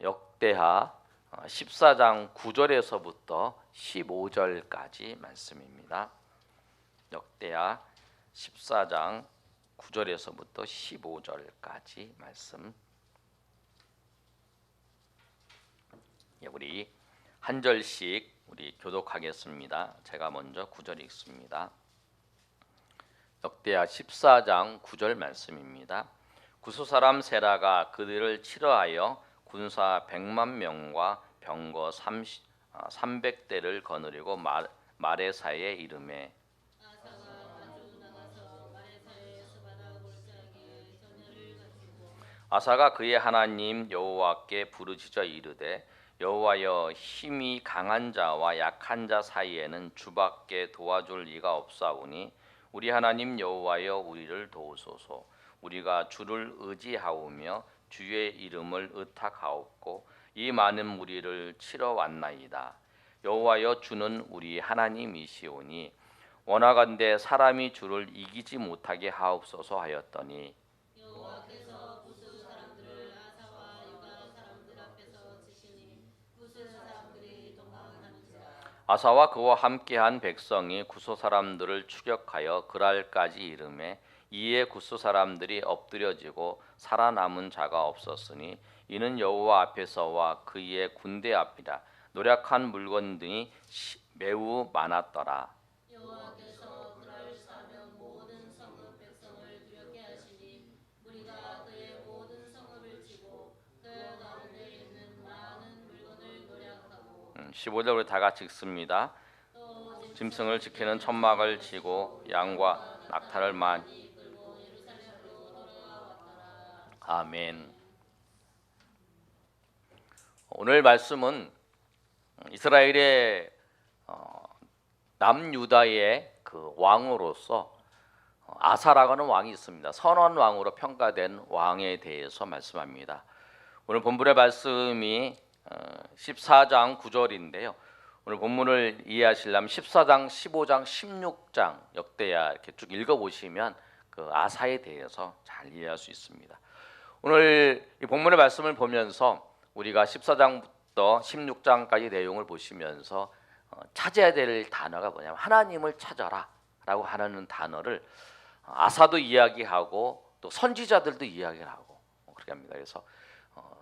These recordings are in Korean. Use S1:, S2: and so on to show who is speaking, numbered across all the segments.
S1: 역대하 14장 9절에서부터 15절까지 말씀입니다. 역대하 14장 9절에서부터 15절까지 말씀. 우리 한 절씩 우리 교독하겠습니다. 제가 먼저 9절 읽습니다. 역대하 14장 9절 말씀입니다. 구스 사람 세라가 그들을 치러하여 군사 100만 명과 병거 300대를 거느리고 마레사에 이르매 아사가 그의 하나님 여호와께 부르짖어 이르되 여호와여, 힘이 강한 자와 약한 자 사이에는 주밖에 도와줄 이가 없사오니 우리 하나님 여호와여, 우리를 도우소서. 우리가 주를 의지하오며 주의 이름을 의탁하옵고 이 많은 무리를 치러 왔나이다. 여호와여, 주는 우리 하나님이시오니 원하건대 사람이 주를 이기지 못하게 하옵소서 하였더니
S2: 여호와께서 구스 사람들을 아사와 유다 사람들 앞에서 치시니 구스 사람들이 도망하는지라.
S1: 아사와 그와 함께한 백성이 구스 사람들을 추격하여 그랄까지 이르매 이에 구스 사람들이 엎드려지고 살아남은 자가 없었으니 이는 여호와 앞에서와 그의 군대 앞이라. 노력한 물건들이 매우 많았더라.
S2: 여호와께서 그랄 사면 모든 성읍 백성을 두렵게 하시니 무리가 그의 모든 성읍을 치고 그 가운데 있는 많은 물건을 노략하고
S1: 15절로 다 같이 읽습니다. 짐승을 지키는 천막을 치고 양과 낙타를 많이
S2: 끌고 예루살렘으로 돌아왔더라.
S1: 아멘. 오늘 말씀은 이스라엘의 남유다의 그 왕으로서 아사라고 하는 왕이 있습니다. 선한 왕으로 평가된 왕에 대해서 말씀합니다. 오늘 본문의 말씀이 14장 9절인데요. 오늘 본문을 이해하시려면 14장, 15장, 16장 역대하 이렇게 쭉 읽어보시면 그 아사에 대해서 잘 이해할 수 있습니다. 오늘 이 본문의 말씀을 보면서 우리가 14장부터 16장까지 내용을 보시면서 찾아야 될 단어가 뭐냐면 하나님을 찾아라 라고 하는 단어를 아사도 이야기하고 또 선지자들도 이야기를 하고 그렇게 합니다. 그래서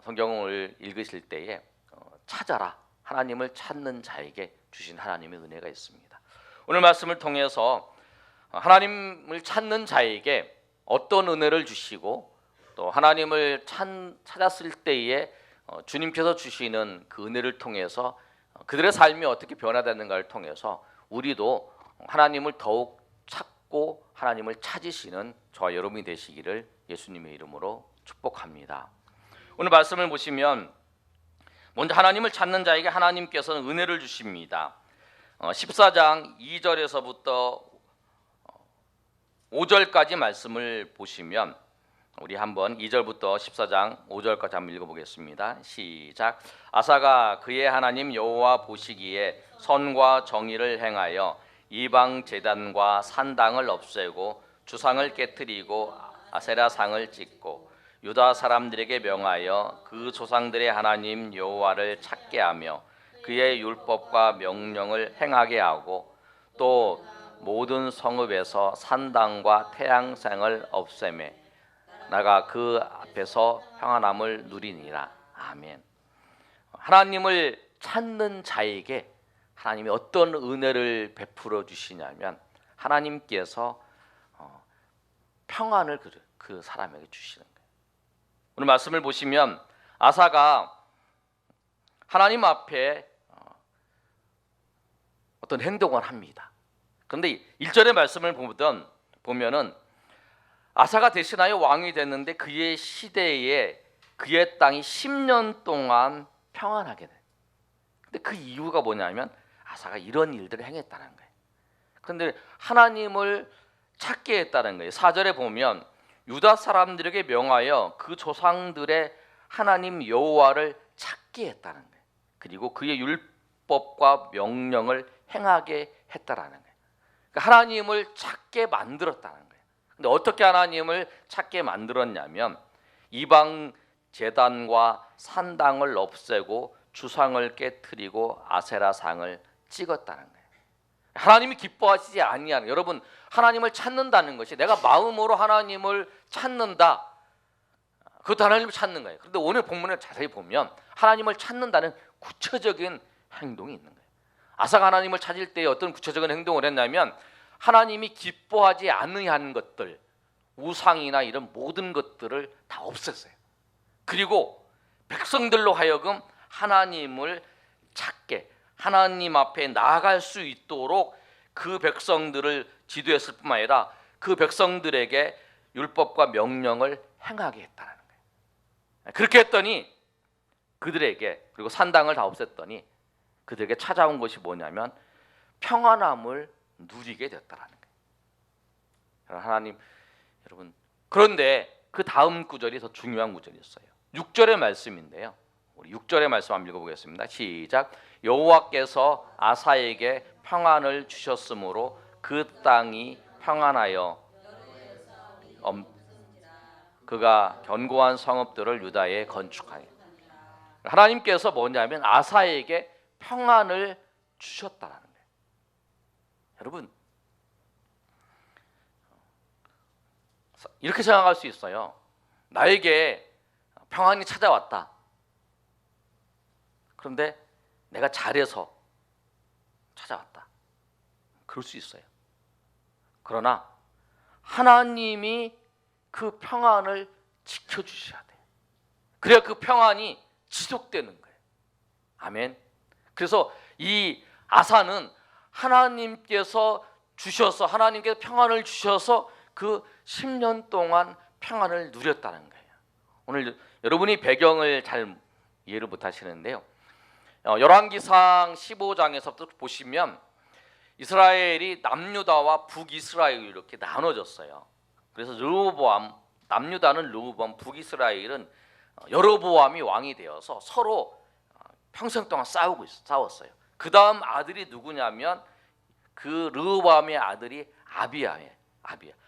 S1: 성경을 읽으실 때에 찾아라, 하나님을 찾는 자에게 주신 하나님의 은혜가 있습니다. 오늘 말씀을 통해서 하나님을 찾는 자에게 어떤 은혜를 주시고 또 하나님을 찾았을 때에 주님께서 주시는 그 은혜를 통해서 그들의 삶이 어떻게 변화되는가를 통해서 우리도 하나님을 더욱 찾고 하나님을 찾으시는 저와 여러분이 되시기를 예수님의 이름으로 축복합니다. 오늘 말씀을 보시면 먼저 하나님을 찾는 자에게 하나님께서는 은혜를 주십니다. 14장 2절에서부터 5절까지 말씀을 보시면 우리 한번 2절부터 14장 5절까지 한번 읽어보겠습니다. 시작. 아사가 그의 하나님 여호와 보시기에 선과 정의를 행하여 이방 제단과 산당을 없애고 주상을 깨뜨리고 아세라상을 찢고 유다 사람들에게 명하여 그 조상들의 하나님 여호와를 찾게 하며 그의 율법과 명령을 행하게 하고 또 모든 성읍에서 산당과 태양상을 없애매 나가 그 앞에서 평안함을 누리니라. 아멘. 하나님을 찾는 자에게 하나님이 어떤 은혜를 베풀어 주시냐면 하나님께서 평안을 그 사람에게 주시는 거예요. 오늘 말씀을 보시면 아사가 하나님 앞에 어떤 행동을 합니다. 그런데 1절의 말씀을 보면은 아사가 대신하여 왕이 됐는데 그의 시대에 그의 땅이 10년 동안 평안하게 돼. 근데 그 이유가 뭐냐면 아사가 이런 일들을 행했다는 거예요. 그런데 하나님을 찾게 했다는 거예요. 4절에 보면 유다 사람들에게 명하여 그 조상들의 하나님 여호와를 찾게 했다는 거예요. 그리고 그의 율법과 명령을 행하게 했다라는 거예요. 그러니까 하나님을 찾게 만들었다는 거예요. 근데 어떻게 하나님을 찾게 만들었냐면 이방 제단과 산당을 없애고 주상을 깨뜨리고 아세라상을 찍었다는 거예요. 하나님이 기뻐하시지 아니하는, 여러분 하나님을 찾는다는 것이 내가 마음으로 하나님을 찾는다, 그것도 하나님을 찾는 거예요. 그런데 오늘 본문을 자세히 보면 하나님을 찾는다는 구체적인 행동이 있는 거예요. 아사가 하나님을 찾을 때 어떤 구체적인 행동을 했냐면 하나님이 기뻐하지 않으하는 것들, 우상이나 이런 모든 것들을 다 없앴어요. 그리고 백성들로 하여금 하나님을 찾게, 하나님 앞에 나아갈 수 있도록 그 백성들을 지도했을 뿐만 아니라 그 백성들에게 율법과 명령을 행하게 했다는 거예요. 그렇게 했더니 그들에게, 그리고 산당을 다 없앴더니 그들에게 찾아온 것이 뭐냐면 평안함을 누리게 됐다는 거예요. 하나님, 여러분, 그런데 그 다음 구절이 더 중요한 구절이었어요. 6절의 말씀인데요. 우리 6절의 말씀 한번 읽어보겠습니다. 시작. 여호와께서 아사에게 평안을 주셨으므로 그 땅이 평안하여 그가 견고한 성읍들을 유다에 건축하니. 하나님께서 뭐냐면 아사에게 평안을 주셨다라는 거예요. 여러분, 이렇게 생각할 수 있어요. 나에게 평안이 찾아왔다. 그런데 내가 잘해서 찾아왔다. 그럴 수 있어요. 그러나 하나님이 그 평안을 지켜주셔야 돼요. 그래야 그 평안이 지속되는 거예요. 아멘. 그래서 이 아사는 하나님께서 주셔서, 하나님께서 평안을 주셔서 그 10년 동안 평안을 누렸다는 거예요. 오늘 여러분이 배경을 잘 이해를 못 하시는데요, 열왕기상 15장에서부터 보시면 이스라엘이 남유다와 북이스라엘로 이렇게 나눠졌어요. 그래서 르호보암, 남유다는 르호보암, 북이스라엘은 여로보암이 왕이 되어서 서로 평생 동안 싸웠어요. 그 다음 아들이 누구냐면 그 르호보암의 아들이 아비야예요.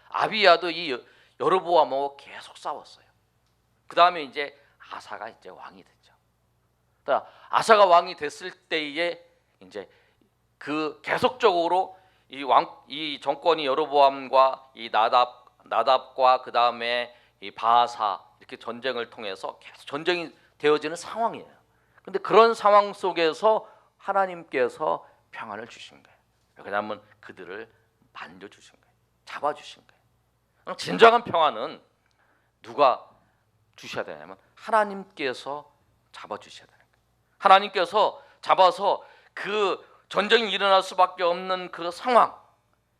S1: 아비야도 이 여로보암하고 계속 싸웠어요. 그 다음에 이제 아사가 이제 왕이 됐죠. 그러니까 아사가 왕이 됐을 때에 이제 그 계속적으로 이 정권이 여로보암과 이 나답과 그 다음에 이 바하사 이렇게 전쟁을 통해서 계속 전쟁이 되어지는 상황이에요. 그런데 그런 상황 속에서 하나님께서 평안을 주신 거예요. 왜냐하면 그들을 만져주신 거예요. 잡아주신 거예요. 진정한 평안은 누가 주셔야 되냐면 하나님께서 잡아주셔야 되는 거예요. 하나님께서 잡아서 그 전쟁이 일어날 수밖에 없는 그 상황,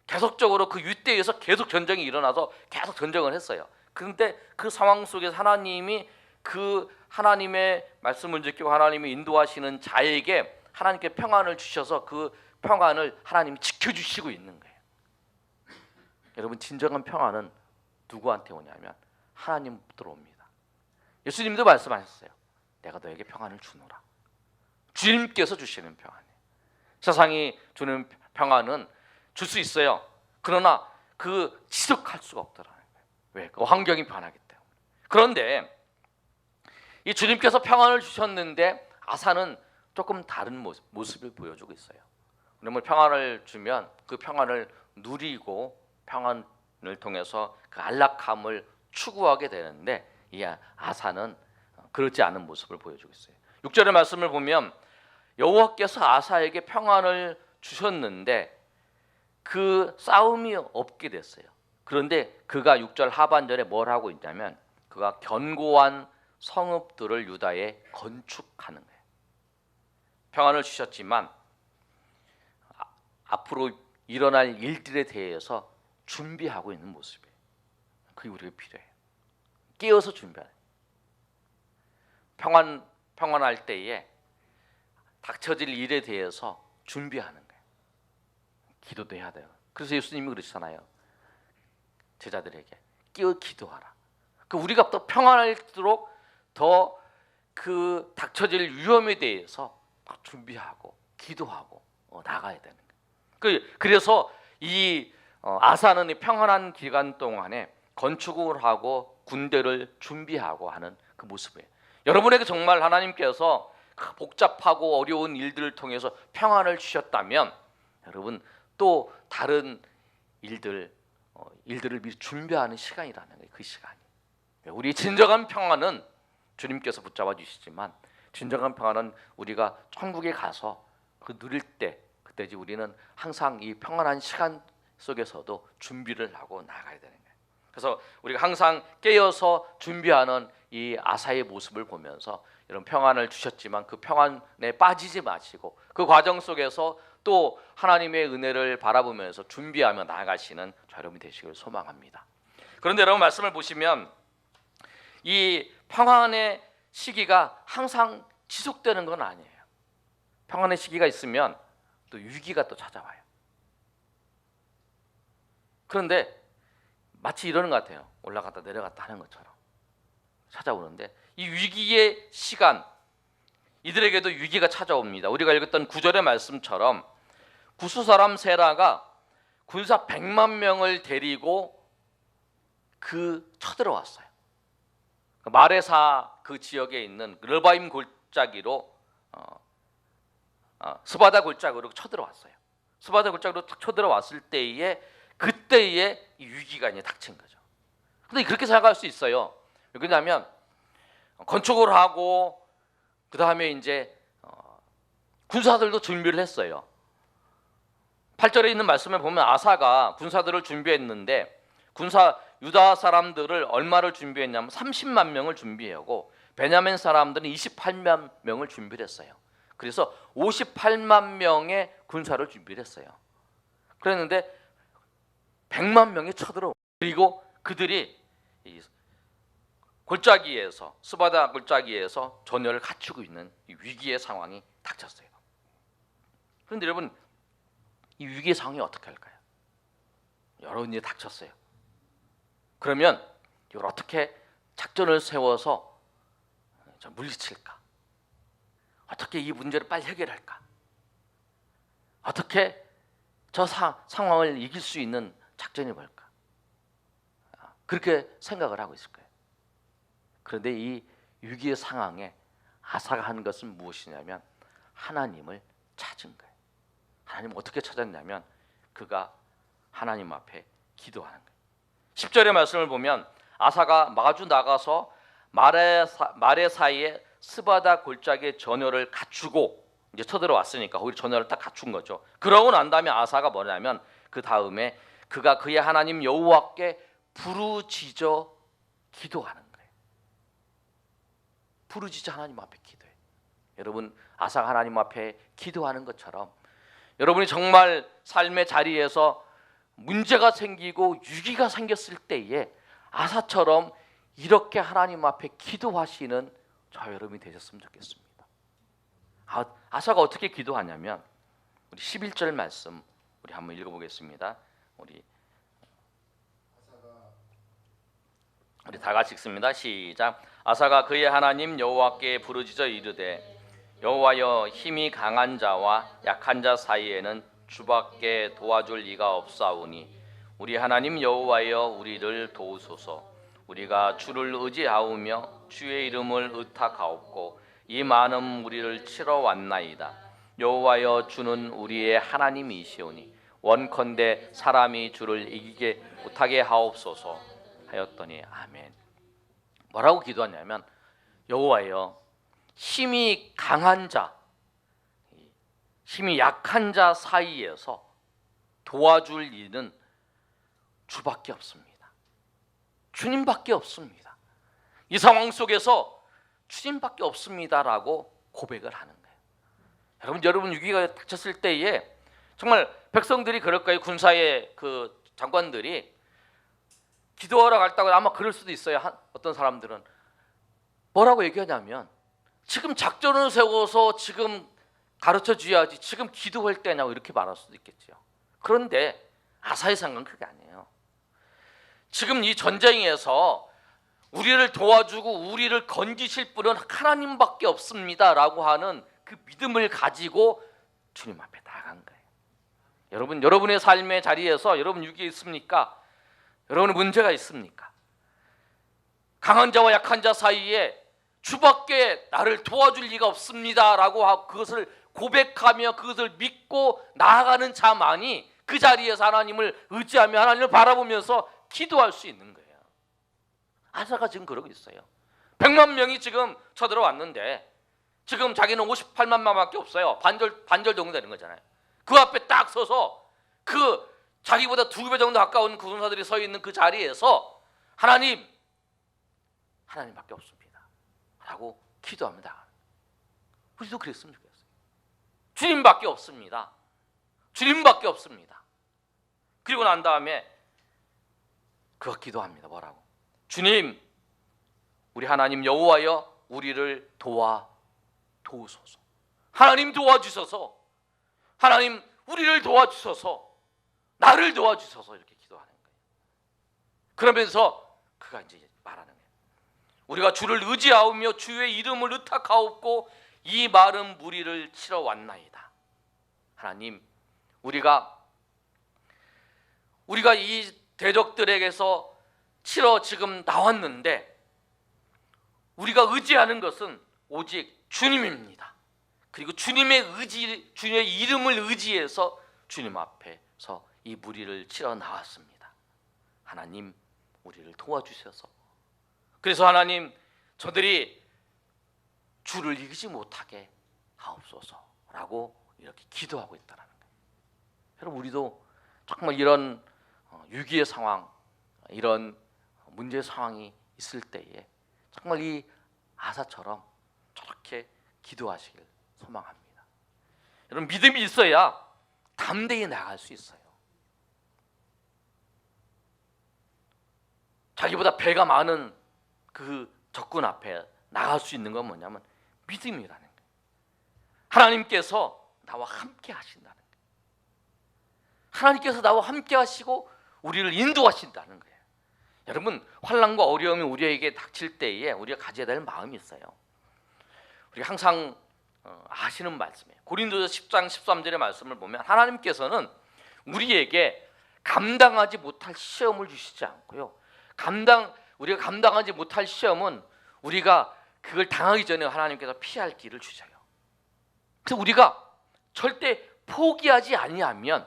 S1: 계속적으로 그 윗대에서 계속 전쟁이 일어나서 계속 전쟁을 했어요. 그런데 그 상황 속에서 하나님이 그 하나님의 말씀을 지키고 하나님이 인도하시는 자에게 하나님께 평안을 주셔서 그 평안을 하나님이 지켜주시고 있는 거예요. 여러분, 진정한 평안은 누구한테 오냐면 하나님부터 옵니다. 예수님도 말씀하셨어요. 내가 너에게 평안을 주노라. 주님께서 주시는 평안이에요. 세상이 주는 평안은 줄 수 있어요. 그러나 그 지속할 수가 없더라는 거예요. 왜? 그 환경이 변하기 때문에. 그런데 이 주님께서 평안을 주셨는데 아사는 조금 다른 모습을 보여주고 있어요. 그러면 평안을 주면 그 평안을 누리고 평안을 통해서 그 안락함을 추구하게 되는데 이 아사는 그렇지 않은 모습을 보여주고 있어요. 6절의 말씀을 보면 여호와께서 아사에게 평안을 주셨는데 그 싸움이 없게 됐어요. 그런데 그가 6절 하반절에 뭘 하고 있냐면 그가 견고한 성읍들을 유다에 건축하는 거예요. 평안을 주셨지만 앞으로 일어날 일들에 대해서 준비하고 있는 모습이에요. 그게 우리가 필요해요. 깨어서 준비하는. 평안할 때에 닥쳐질 일에 대해서 준비하는 거예요. 기도도 해야 돼요. 그래서 예수님이 그러시잖아요. 제자들에게 깨어 기도하라. 그 우리가 더 평안할수록 더 그 닥쳐질 위험에 대해서 준비하고 기도하고 나가야 되는 거예요. 그래서 이 아사는 이 평안한 기간 동안에 건축을 하고 군대를 준비하고 하는 그 모습이에요. 여러분에게 정말 하나님께서 복잡하고 어려운 일들을 통해서 평안을 주셨다면 여러분 또 다른 일들을 미리 준비하는 시간이라는 거예요. 그 시간이. 우리 진정한 평안은 주님께서 붙잡아 주시지만 진정한 평안은 우리가 천국에 가서 그 누릴 때 그때지 우리는 항상 이 평안한 시간 속에서도 준비를 하고 나가야 되는 거예요. 그래서 우리가 항상 깨어서 준비하는 이 아사의 모습을 보면서 여러분 평안을 주셨지만 그 평안에 빠지지 마시고 그 과정 속에서 또 하나님의 은혜를 바라보면서 준비하며 나아가시는 여러분이 되시길 소망합니다. 그런데 여러분 말씀을 보시면 이 평안의 시기가 항상 지속되는 건 아니에요. 평안의 시기가 있으면 또 위기가 또 찾아와요. 그런데 마치 이러는 것 같아요. 올라갔다 내려갔다 하는 것처럼 찾아오는데 이 위기의 시간, 이들에게도 위기가 찾아옵니다. 우리가 읽었던 9절의 말씀처럼 구스 사람 세라가 군사 100만 명을 데리고 쳐들어왔어요. 마레사 그 지역에 있는 르바임 골짜기로 스바다 골짜기로 쳐들어왔어요. 스바다 골짜기로 탁 쳐들어왔을 때에 그때에 이 위기가 이제 닥친 거죠. 근데 그렇게 생각할 수 있어요. 왜냐하면 건축을 하고 그 다음에 이제 군사들도 준비를 했어요. 8절에 있는 말씀에 보면 아사가 군사들을 준비했는데 유다 사람들을 얼마를 준비했냐면 30만 명을 준비하고 베냐민 사람들은 28만 명을 준비를 했어요. 그래서 58만 명의 군사를 준비를 했어요. 그랬는데 100만 명이 쳐들어오고 그리고 그들이 이 골짜기에서 스바다 골짜기에서 전열을 갖추고 있는 이 위기의 상황이 닥쳤어요. 그런데 여러분 이 위기의 상황이 어떻게 할까요? 여러 일이 닥쳤어요. 그러면 이걸 어떻게 작전을 세워서 물리칠까? 어떻게 이 문제를 빨리 해결할까? 어떻게 저 상황을 이길 수 있는 작전이 뭘까? 그렇게 생각을 하고 있을 거예요. 그런데 이 위기의 상황에 아사가 하는 것은 무엇이냐면 하나님을 찾은 거예요. 하나님 어떻게 찾았냐면 그가 하나님 앞에 기도하는 거예요. 10절의 말씀을 보면 아사가 마주 나가서 마레사이의 스바다 골짜기의 전열을 갖추고 이제 쳐들어왔으니까 거기 전열을 딱 갖춘 거죠. 그러고 난 다음에 아사가 뭐냐면 그 다음에 그가 그의 하나님 여호와께 부르짖어 기도하는 거예요. 부르짖어 하나님 앞에 기도해. 여러분 아사가 하나님 앞에 기도하는 것처럼 여러분이 정말 삶의 자리에서 문제가 생기고 위기가 생겼을 때에 아사처럼 이렇게 하나님 앞에 기도하시는 저 여러분이 되셨으면 좋겠습니다. 아사가 어떻게 기도하냐면 우리 11절 말씀 우리 한번 읽어보겠습니다. 우리 다 같이 읽습니다. 시작. 아사가 그의 하나님 여호와께 부르짖어 이르되 여호와여 힘이 강한 자와 약한 자 사이에는 주밖에 도와줄 이가 없사오니 우리 하나님 여호와여 우리를 도우소서. 우리가 주를 의지하오며 주의 이름을 의탁하옵고 이 많은 무리를 치러 왔나이다. 여호와여 주는 우리의 하나님이시오니 원컨대 사람이 주를 이기게 못하게 하옵소서 하였더니 아멘. 뭐라고 기도하냐면 여호와여 힘이 강한 자, 힘이 약한 자 사이에서 도와줄 이는 주밖에 없습니다. 주님밖에 없습니다. 이 상황 속에서 주님밖에 없습니다라고 고백을 하는 거예요. 여러분 위기가 닥쳤을 때에 정말 백성들이 그럴 거예요. 군사의 그 장관들이 기도하러 갔다고 아마 그럴 수도 있어요. 어떤 사람들은 뭐라고 얘기하냐면 지금 작전을 세워서 지금 가르쳐 줘야지 지금 기도할 때냐고 이렇게 말할 수도 있겠죠. 그런데 아사의 생각은 그게 아니에요. 지금 이 전쟁에서 우리를 도와주고 우리를 건지실 분은 하나님밖에 없습니다라고 하는 그 믿음을 가지고 주님 앞에 나간 거예요. 여러분의 삶의 자리에서 여러분 위기에 있습니까? 여러분의 문제가 있습니까? 강한 자와 약한 자 사이에 주밖에 나를 도와줄 리가 없습니다라고 하고 그것을 고백하며 그것을 믿고 나아가는 자만이 그 자리에서 하나님을 의지하며 하나님을 바라보면서 기도할 수 있는 거예요. 아사가 지금 그러고 있어요. 100만 명이 지금 쳐들어왔는데 지금 자기는 58만 명밖에 없어요. 반절 정도 되는 거잖아요. 그 앞에 딱 서서 그 자기보다 2배 정도 가까운 군사들이 서 있는 그 자리에서 하나님밖에 없습니다 라고 기도합니다. 우리도 그랬으면 좋겠어요. 주님밖에 없습니다. 주님밖에 없습니다. 그리고 난 다음에 그거 기도합니다. 뭐라고? 주님, 우리 하나님 여호와여 우리를 도우소서. 하나님 도와주셔서, 하나님 우리를 도와주셔서, 나를 도와주셔서 이렇게 기도하는 거예요. 그러면서 그가 이제 말하는 거예요. 우리가 주를 의지하오며 주의 이름을 의탁하옵고 이 마른 무리를 치러 왔나이다. 하나님, 우리가 이 대적들에게서 치러 지금 나왔는데 우리가 의지하는 것은 오직 주님입니다. 그리고 주님의 이름을 의지해서 주님 앞에서 이 무리를 치러 나왔습니다. 하나님, 우리를 도와주셔서, 그래서 하나님, 저들이 주를 이기지 못하게 하옵소서라고 이렇게 기도하고 있다는 거예요. 여러분, 우리도 정말 이런 위기의 상황, 이런 문제의 상황이 있을 때에 정말 이 아사처럼 저렇게 기도하시길 소망합니다. 여러분, 믿음이 있어야 담대히 나갈 수 있어요. 자기보다 배가 많은 그 적군 앞에 나갈 수 있는 건 뭐냐면 믿음이라는 거예요. 하나님께서 나와 함께 하신다는 거예요. 하나님께서 나와 함께 하시고 우리를 인도하신다는 거예요. 여러분, 환난과 어려움이 우리에게 닥칠 때에 우리가 가져야 될 마음이 있어요. 우리가 항상 아시는 말씀이에요. 고린도서 10장 13절의 말씀을 보면 하나님께서는 우리에게 감당하지 못할 시험을 주시지 않고요, 우리가 감당하지 못할 시험은 우리가 그걸 당하기 전에 하나님께서 피할 길을 주셔요. 그래서 우리가 절대 포기하지 아니하면,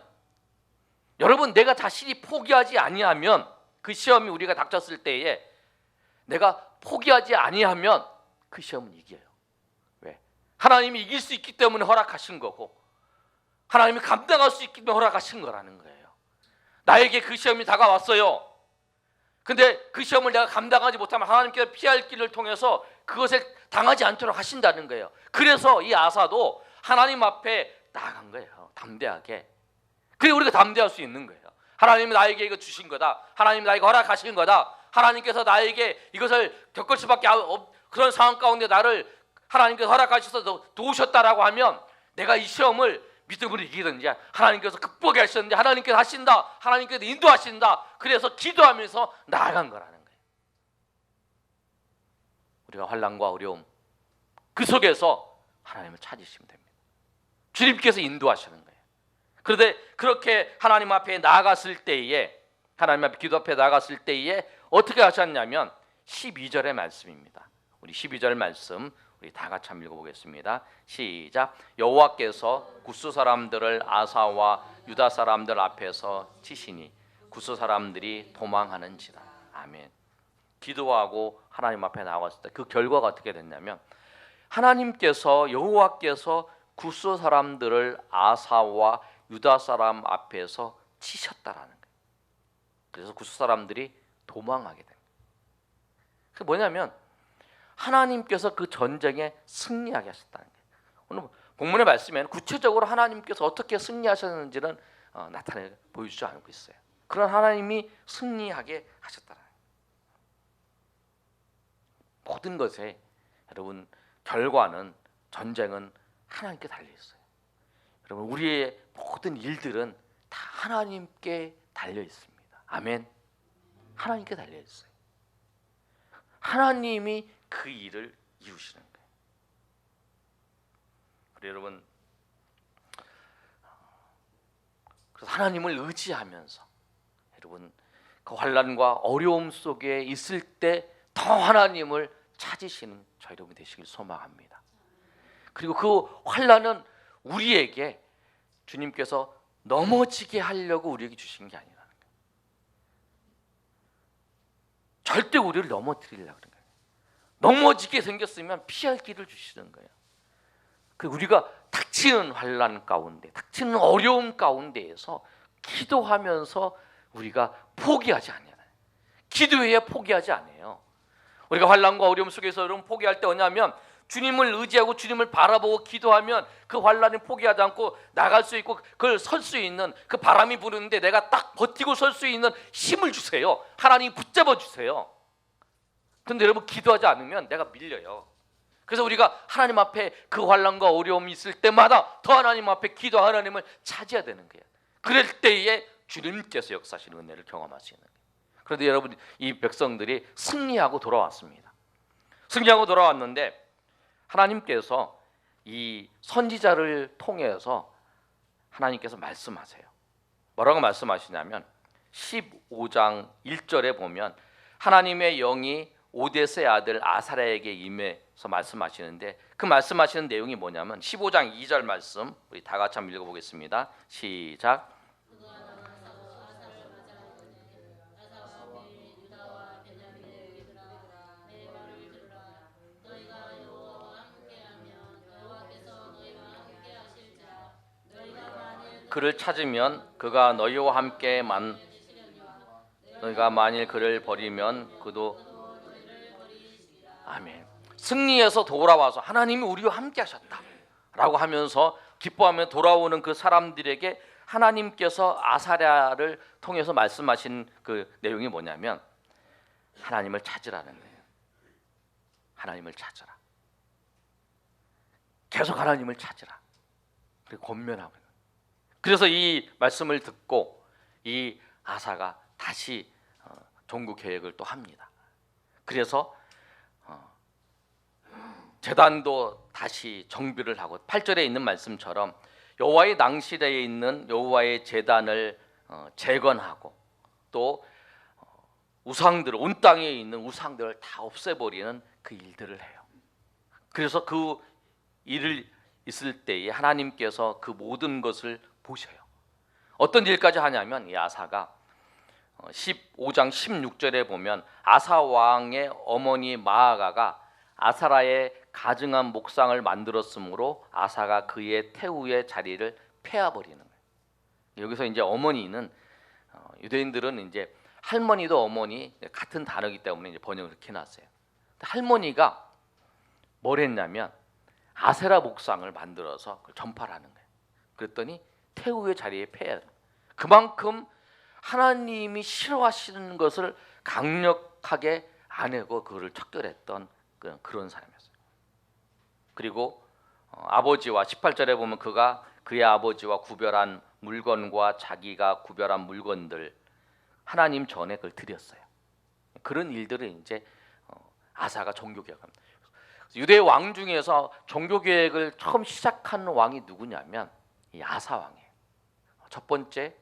S1: 여러분, 내가 자신이 포기하지 아니하면 그 시험이 우리가 닥쳤을 때에 내가 포기하지 아니하면 그 시험은 이겨요. 왜? 하나님이 이길 수 있기 때문에 허락하신 거고, 하나님이 감당할 수 있기 때문에 허락하신 거라는 거예요. 나에게 그 시험이 다가왔어요. 근데 그 시험을 내가 감당하지 못하면 하나님께서 피할 길을 통해서 그것을 당하지 않도록 하신다는 거예요. 그래서 이 아사도 하나님 앞에 나아간 거예요. 담대하게. 그리고 우리가 담대할 수 있는 거예요. 하나님이 나에게 이거 주신 거다. 하나님이 나에게 허락하신 거다. 하나님께서 나에게 이것을 겪을 수밖에 그런 상황 가운데 나를 하나님께서 허락하셔서 도우셨다라고 하면 내가 이 시험을 믿음으로 이기든지, 하나님께서 극복해 하셨는지, 하나님께서 하신다, 하나님께서 인도하신다, 그래서 기도하면서 나아간 거라는 거예요. 우리가 환난과 어려움 그 속에서 하나님을 찾으시면 됩니다. 주님께서 인도하시는 거예요. 그런데 그렇게 하나님 앞에 나아갔을 때에, 하나님 앞에 기도 앞에 나아갔을 때에 어떻게 하셨냐면 12절의 말씀입니다. 우리 12절 말씀 우리 다 같이 한번 읽어보겠습니다. 시작. 여호와께서 구스 사람들을 아사와 유다 사람들 앞에서 치시니 구스 사람들이 도망하는지라. 아멘. 기도하고 하나님 앞에 나왔을 때 그 결과가 어떻게 됐냐면 여호와께서 구스 사람들을 아사와 유다 사람 앞에서 치셨다라는 거예요. 그래서 구스 사람들이 도망하게 된 거예요. 그게 뭐냐면 하나님께서 그 전쟁에 승리하게 하셨다는 거예요. 오늘 본문의 말씀에는 구체적으로 하나님께서 어떻게 승리하셨는지는 나타내 보여주지 않고 있어요. 그런 하나님이 승리하게 하셨다는 거예요. 모든 것에 여러분 결과는, 전쟁은 하나님께 달려 있어요. 여러분, 우리의 모든 일들은 다 하나님께 달려 있습니다. 아멘. 하나님께 달려 있어요. 하나님이 그 일을 이루시는 거예요. 그래서 여러분, 그래서 하나님을 의지하면서 여러분 그 환난과 어려움 속에 있을 때 더 하나님을 찾으시는 저 여러분 되시길 소망합니다. 그리고 그 환난은 우리에게 주님께서 넘어지게 하려고 우리에게 주신 게 아니라는 거예요. 절대 우리를 넘어뜨리려고 그런 거예요. 넘어지게 생겼으면 피할 길을 주시는 거예요. 그리고 우리가 닥치는 환난 가운데, 닥치는 어려움 가운데에서 기도하면서 우리가 포기하지 않아요. 기도해야 포기하지 않아요. 우리가 환난과 어려움 속에서 여러분 포기할 때 뭐냐면 주님을 의지하고 주님을 바라보고 기도하면 그 환난을 포기하지 않고 나갈 수 있고 그걸 설 수 있는, 그 바람이 부르는데 내가 딱 버티고 설 수 있는 힘을 주세요. 하나님이 붙잡아 주세요. 그런데 여러분 기도하지 않으면 내가 밀려요. 그래서 우리가 하나님 앞에 그 환난과 어려움이 있을 때마다 더 하나님 앞에 기도, 하나님을 찾아야 되는 거예요. 그럴 때에 주님께서 역사하시는 은혜를 경험할 수 있는 거예요. 그런데 여러분, 이 백성들이 승리하고 돌아왔습니다. 승리하고 돌아왔는데 하나님께서 이 선지자를 통해서 하나님께서 말씀하세요. 뭐라고 말씀하시냐면 15장 1절에 보면 하나님의 영이 오데스의 아들 아사랴에게 임해서 말씀하시는데, 그 말씀하시는 내용이 뭐냐면 15장 2절 말씀 우리 다 같이 한번 읽어보겠습니다. 시작. 그를 찾으면 그가 너희와 함께 너희가 만일 그를 버리면 그도. 아멘. 승리해서 돌아와서 하나님이 우리와 함께 하셨다라고 하면서 기뻐하며 돌아오는 그 사람들에게 하나님께서 아사랴를 통해서 말씀하신 그 내용이 뭐냐면 하나님을 찾으라는 거예요. 하나님을 찾으라. 계속 하나님을 찾으라. 그리고 권면하고. 그래서 이 말씀을 듣고 이 아사가 다시 종국 계획을 또 합니다. 그래서 제단도 다시 정비를 하고 8절에 있는 말씀처럼 여호와의 낭실에 있는 여호와의 제단을 재건하고 또 우상들을, 온 땅에 있는 우상들을 다 없애버리는 그 일들을 해요. 그래서 그 일을 있을 때에 하나님께서 그 모든 것을 보셔요. 어떤 일까지 하냐면 이 아사가 15장 16절에 보면 아사 왕의 어머니 마아가가 아사라의 가증한 목상을 만들었으므로 아사가 그의 태우의 자리를 패아버리는 거예요. 여기서 이제 어머니는 유대인들은 이제 할머니도 어머니 같은 단어이기 때문에 이제 번역을 이렇게 해놨어요. 할머니가 뭘 했냐면 아세라 목상을 만들어서 그걸 전파하는 거예요. 그랬더니 태우의 자리에 패야. 그만큼 하나님이 싫어하시는 것을 강력하게 안 하고 그를 척결했던 그런 사람이었어요. 그리고 아버지와 18절에 보면 그가 그의 아버지와 구별한 물건과 자기가 구별한 물건들 하나님 전에 그걸 드렸어요. 그런 일들을 이제 아사가 종교개혁합니다. 유대 왕 중에서 종교개혁을 처음 시작한 왕이 누구냐면 이 아사 왕이에요. 첫 번째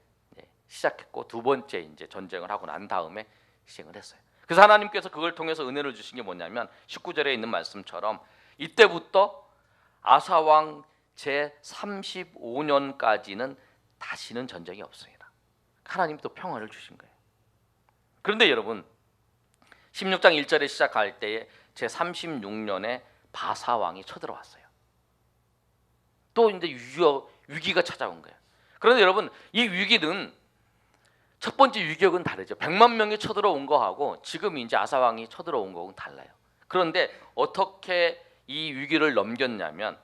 S1: 시작했고 두 번째 이제 전쟁을 하고 난 다음에 시행을 했어요. 그래서 하나님께서 그걸 통해서 은혜를 주신 게 뭐냐면 19절에 있는 말씀처럼 이때부터 아사 왕 제 35년까지는 다시는 전쟁이 없습니다. 하나님이 또 평안을 주신 거예요. 그런데 여러분 16장 1절에 시작할 때에 제 36년에 바사 왕이 쳐들어왔어요. 또 이제 위기가 찾아온 거예요. 그런데 여러분 이 위기는 첫 번째 위기역은 다르죠. 100만 명이 쳐들어온 거하고 지금 이제 아사 왕이 쳐들어온 거하고는 달라요. 그런데 어떻게 이 위기를 넘겼냐면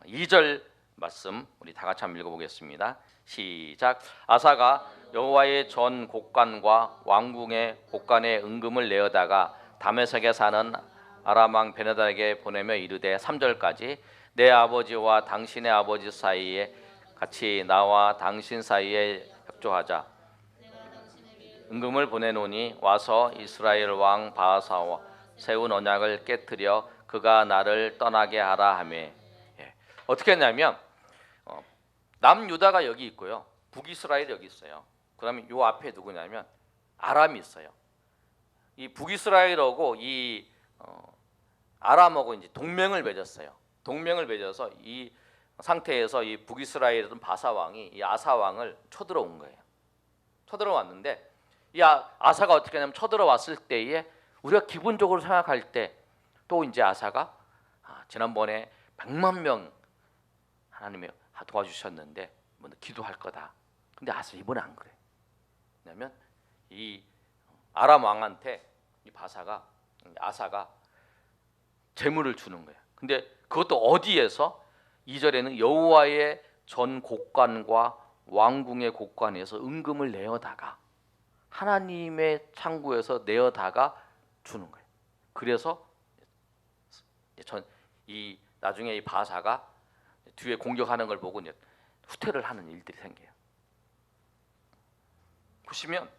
S1: 2절 말씀 우리 다 같이 한번 읽어보겠습니다. 시작. 아사가 여호와의 전 곡간과 왕궁의 곡간에 은금을 내어다가 다메섹에 사는 아람 왕 베나다에게 보내며 이르되 3절까지 내 아버지와 당신의 아버지 사이에 같이 나와 당신 사이에 협조하자. 은금을 보내노니 와서 이스라엘 왕 바하사와 세운 언약을 깨뜨려 그가 나를 떠나게 하라 하며. 어떻게 했냐면 남유다가 여기 있고요, 북이스라엘이 여기 있어요. 그다음에 요 앞에 누구냐면 아람이 있어요. 이 북이스라엘하고 이 아람하고 이제 동맹을 맺었어요. 동맹을 맺어서 이 상태에서 이 북이스라엘이던 바사 왕이 이 아사 왕을 쳐들어온 거예요. 쳐들어왔는데 이 아사가 어떻게 하냐면 쳐들어왔을 때에 우리가 기본적으로 생각할 때 또 이제 아사가 지난번에 100만 명 하나님이 도와주셨는데 뭐 기도할 거다. 근데 아사 이번에 안 그래. 왜냐면 이 아람 왕한테 이 아사가 재물을 주는 거야. 근데 그것도 어디에서? 2절에는 여호와의 전 곡관과 왕궁의 곡관에서 은금을 내어다가 하나님의 창고에서 내어다가 주는 거예요. 그래서 나중에 이 바사가 뒤에 공격하는 걸 보고 이제 후퇴를 하는 일들이 생겨요. 보시면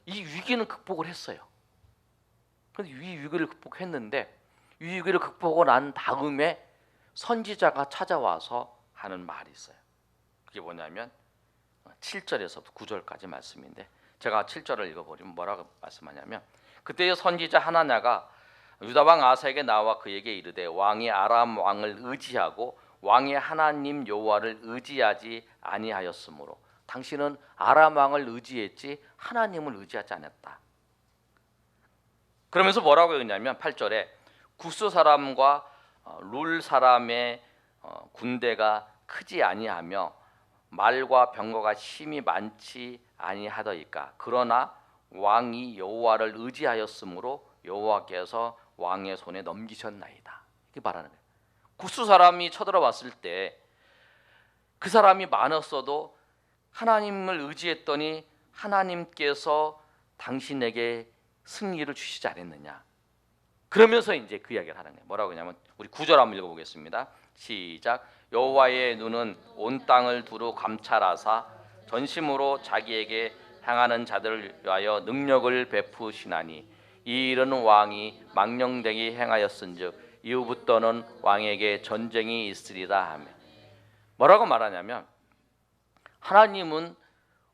S1: 이 위기는 극복을 했어요. 그런데 이 위기를 극복했는데 이 위기를 극복하고 난 다음에 선지자가 찾아와서 하는 말이 있어요. 그게 뭐냐면 7절에서부터 9절까지 말씀인데 제가 7절을 읽어버리면 뭐라고 말씀하냐면 그때의 선지자 하나냐가 유다 왕 아사에게 나와 그에게 이르되 왕이 아람 왕을 의지하고 왕의 하나님 여호와를 의지하지 아니하였으므로 당신은 아람 왕을 의지했지 하나님을 의지하지 않았다. 그러면서 뭐라고 했냐면 8절에 구스 사람과 룰 사람의 군대가 크지 아니하며 말과 병거가 심히 많지 아니하더이까 그러나 왕이 여호와를 의지하였으므로 여호와께서 왕의 손에 넘기셨나이다. 이렇게 말하는 거예요. 구스 사람이 쳐들어왔을 때 그 사람이 많았어도 하나님을 의지했더니 하나님께서 당신에게 승리를 주시지 않았느냐. 그러면서 이제 그 이야기를 하는 거예요. 뭐라고 하냐면 우리 9절 한번 읽어보겠습니다. 시작. 여호와의 눈은 온 땅을 두루 감찰하사 전심으로 자기에게 향하는 자들을 위하여 능력을 베푸시나니 이 일은 왕이 망령되게 행하였은즉 이후부터는 왕에게 전쟁이 있으리라 하며 뭐라고 말하냐면 하나님은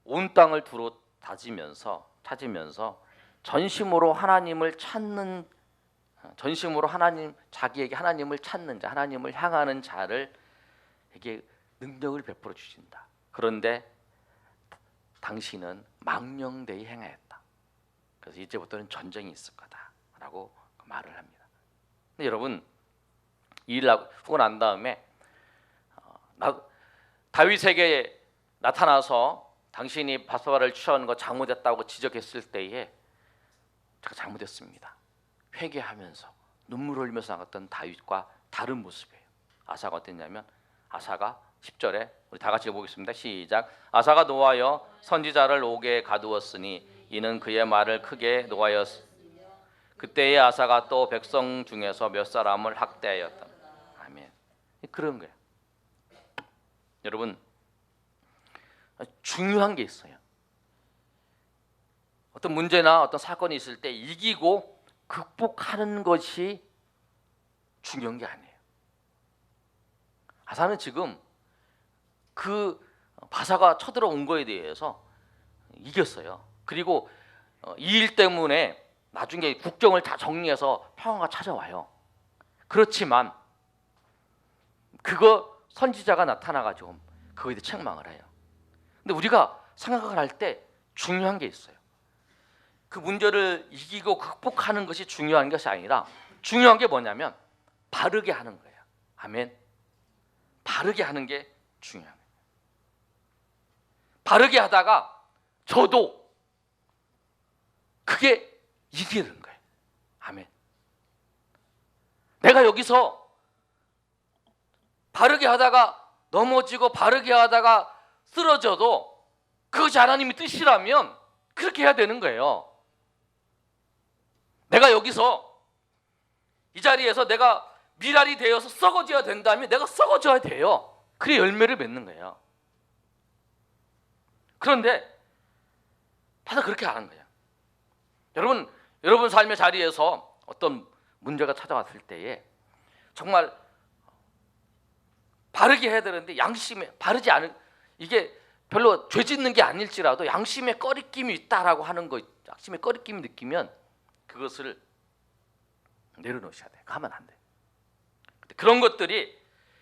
S1: 온 땅을 두루 찾으면서 전심으로 하나님을 찾는 전심으로 자기에게 하나님을 찾는 자, 하나님을 향하는 자를 에게 능력을 베풀어 주신다. 그런데 당신은 망령되이 행하였다. 그래서 이제부터는 전쟁이 있을 거다라고 말을 합니다. 근데 여러분 이 일 하고 난 다음에 다윗에게 나타나서 당신이 바세바를 취하는 거 잘못했다고 지적했을 때에 제가 잘못했습니다. 회개하면서 눈물 흘리면서 나갔던 다윗과 다른 모습이에요. 아사가 어땠냐면 아사가 10절에 우리 다 같이 읽어보겠습니다. 시작. 아사가 노하여 선지자를 옥에 가두었으니 이는 그의 말을 크게 노하였으니 그때의 아사가 또 백성 중에서 몇 사람을 학대하였다. 아멘. 그런 거예요. 여러분 중요한 게 있어요. 어떤 문제나 어떤 사건이 있을 때 이기고 극복하는 것이 중요한 게 아니에요. 아사는 지금 그 바사가 쳐들어온 거에 대해서 이겼어요. 그리고 이 일 때문에 나중에 국정을 다 정리해서 평화가 찾아와요. 그렇지만 그거 선지자가 나타나가지고 그거에 대해 책망을 해요. 근데 우리가 생각을 할 때 중요한 게 있어요. 그 문제를 이기고 극복하는 것이 중요한 것이 아니라 중요한 게 뭐냐면 바르게 하는 거예요. 아멘. 바르게 하는 게 중요한 거예요. 바르게 하다가 저도 그게 이기는 거예요. 아멘. 내가 여기서 바르게 하다가 넘어지고 바르게 하다가 쓰러져도 그것이 하나님의 뜻이라면 그렇게 해야 되는 거예요. 내가 여기서 이 자리에서 내가 미랄이 되어서 썩어져야 된다면 내가 썩어져야 돼요. 그래 열매를 맺는 거예요. 그런데 다들 그렇게 안 한 거예요. 여러분 삶의 자리에서 어떤 문제가 찾아왔을 때에 정말 바르게 해야 되는데 양심에 바르지 않은 이게 별로 죄 짓는 게 아닐지라도 양심에 꺼리낌이 있다라고 하는 거, 양심에 꺼리낌이 느끼면 그것을 내려놓으셔야 돼. 가면 안 돼. 그런 것들이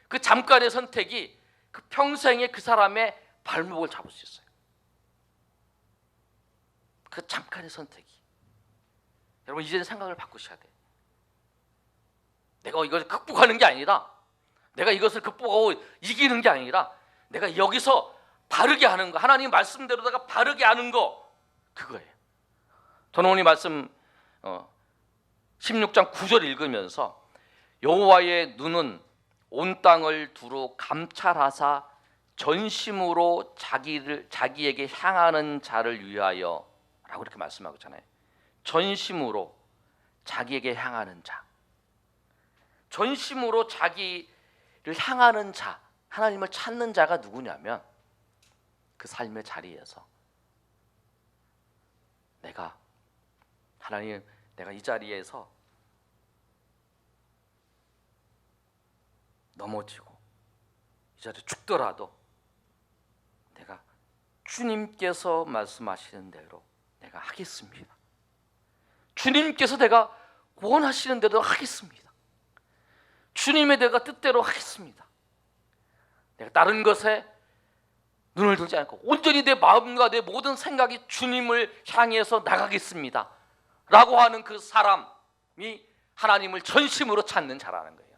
S1: 그 잠깐의 선택이 그 평생에 그 사람의 발목을 잡을 수 있어요. 그 잠깐의 선택이. 여러분 이제는 생각을 바꾸셔야 돼. 내가 이것을 극복하는 게 아니라, 내가 이것을 극복하고 이기는 게 아니라, 내가 여기서 바르게 하는 거, 하나님 말씀대로 내가 바르게 하는 거, 그거예요. 저는 오늘 말씀 16장 9절 읽으면서 여호와의 눈은 온 땅을 두루 감찰하사 전심으로 자기에게 향하는 자를 위하여 라고 이렇게 말씀하고 있잖아요. 전심으로 자기에게 향하는 자, 전심으로 자기를 향하는 자, 하나님을 찾는 자가 누구냐면 그 삶의 자리에서 하나님, 내가 이 자리에서 넘어지고 이 자리에 죽더라도 내가 주님께서 말씀하시는 대로 내가 하겠습니다. 주님께서 내가 원하시는 대로 하겠습니다. 주님의 내가 뜻대로 하겠습니다. 내가 다른 것에 눈을 들지 않고 온전히 내 마음과 내 모든 생각이 주님을 향해서 나가겠습니다 라고 하는 그 사람이 하나님을 전심으로 찾는 자라는 거예요.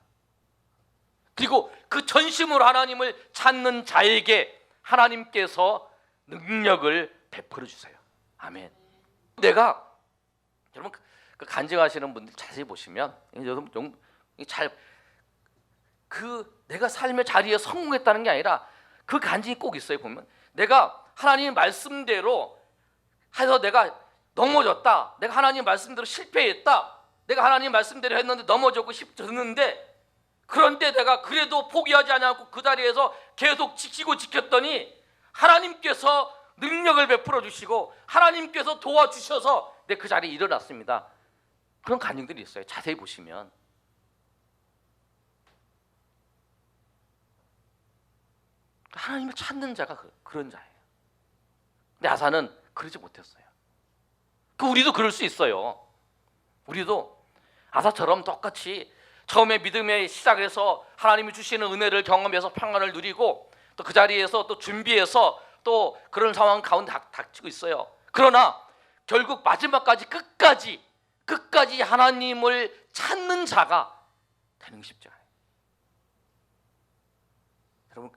S1: 그리고 그 전심으로 하나님을 찾는 자에게 하나님께서 능력을 베풀어 주세요. 아멘. 내가 여러분 그 간증하시는 분들 자세히 보시면 여러분 내가 삶의 자리에 성공했다는 게 아니라 그 간증이 꼭 있어요. 보면 내가 하나님 말씀대로 해서 내가 넘어졌다, 내가 하나님 말씀대로 실패했다, 내가 하나님 말씀대로 했는데 넘어졌고 싶었는데, 그런데 내가 그래도 포기하지 않고 그 자리에서 계속 지켰더니 하나님께서 능력을 베풀어 주시고 하나님께서 도와주셔서 내 그 자리에 일어났습니다. 그런 간증들이 있어요. 자세히 보시면 하나님을 찾는 자가 그런 자예요. 근데 아사는 그러지 못했어요. 우리도 그럴 수 있어요. 우리도 아사처럼 똑같이 처음에 믿음의 시작에서 하나님이 주시는 은혜를 경험해서 평안을 누리고 또 그 자리에서 또 준비해서 또 그런 상황 가운데 닥치고 있어요. 그러나 결국 마지막까지 끝까지 하나님을 찾는 자가 되는 게 쉽지 않아요. 여러분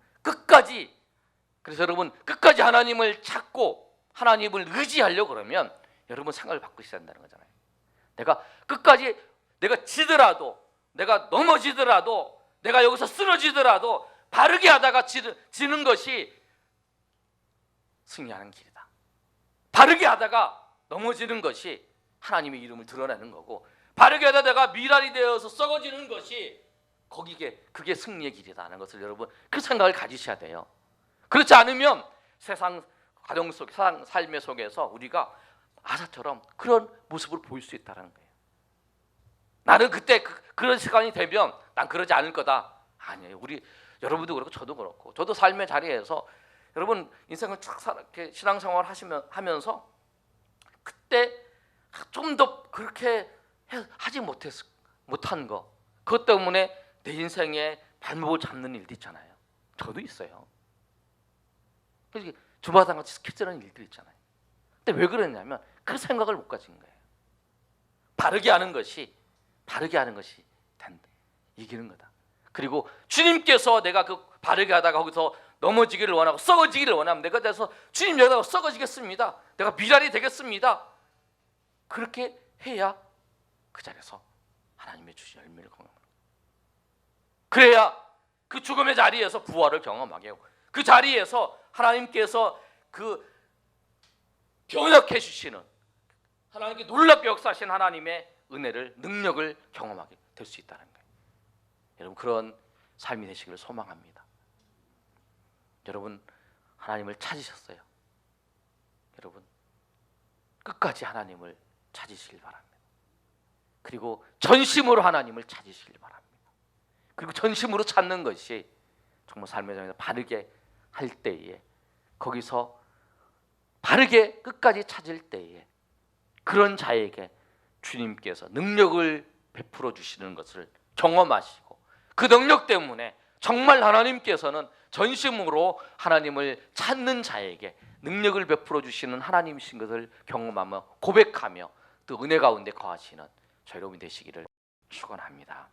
S1: 그래서 여러분 끝까지 하나님을 찾고 하나님을 의지하려고 그러면 여러분 생각을 바꾸셔야 한다는 거잖아요. 내가 끝까지 내가 지더라도, 내가 넘어지더라도, 내가 여기서 쓰러지더라도 바르게 하다가 지는 것이 승리하는 길이다. 바르게 하다가 넘어지는 것이 하나님의 이름을 드러내는 거고, 바르게 하다가 내가 미랄이 되어서 썩어지는 것이 그게 승리의 길이라는 것을 여러분 그 생각을 가지셔야 돼요. 그렇지 않으면 세상 가정 속, 세상 삶의 속에서 우리가 아사처럼 그런 모습을 보일 수 있다는 거예요. 나는 그때 그런 시간이 되면 난 그러지 않을 거다. 아니에요. 여러분도 그렇고 저도 그렇고, 저도 삶의 자리에서 여러분 인생을 쭉 이렇게 신앙생활 하면서 그때 좀 더 그렇게 하지 못한 거, 그것 때문에 내 인생에 발목을 잡는 일도 있잖아요. 저도 있어요. 그래서 주마등같이 스키즈라는 일들이 있잖아요. 근데 왜 그랬냐면 그 생각을 못 가진 거예요. 바르게 하는 것이 된다. 이기는 거다. 그리고 주님께서 내가 그 바르게 하다가 거기서 넘어지기를 원하고 썩어지기를 원하면 내가 돼서 주님 여기다가 썩어지겠습니다. 내가 미랄이 되겠습니다. 그렇게 해야 그 자리에서 하나님의 주신 열매를 경험합니다. 그래야 그 죽음의 자리에서 부활을 경험하게 하고, 그 자리에서 하나님께서 그 변혁해 주시는, 하나님께 놀랍게 역사하신 하나님의 은혜를, 능력을 경험하게 될 수 있다는 거예요. 여러분 그런 삶이 되시기를 소망합니다. 여러분 하나님을 찾으셨어요. 여러분 끝까지 하나님을 찾으시길 바랍니다. 그리고 전심으로 하나님을 찾으시길 바랍니다. 그리고 전심으로 찾는 것이 정말 삶의 장에서 바르게 할 때에, 거기서 끝까지 찾을 때에 그런 자에게 주님께서 능력을 베풀어 주시는 것을 경험하시고 그 능력 때문에 정말 하나님께서는 전심으로 하나님을 찾는 자에게 능력을 베풀어 주시는 하나님이신 것을 경험하며 고백하며 또 은혜 가운데 거하시는 저 여러분이 되시기를 축원합니다.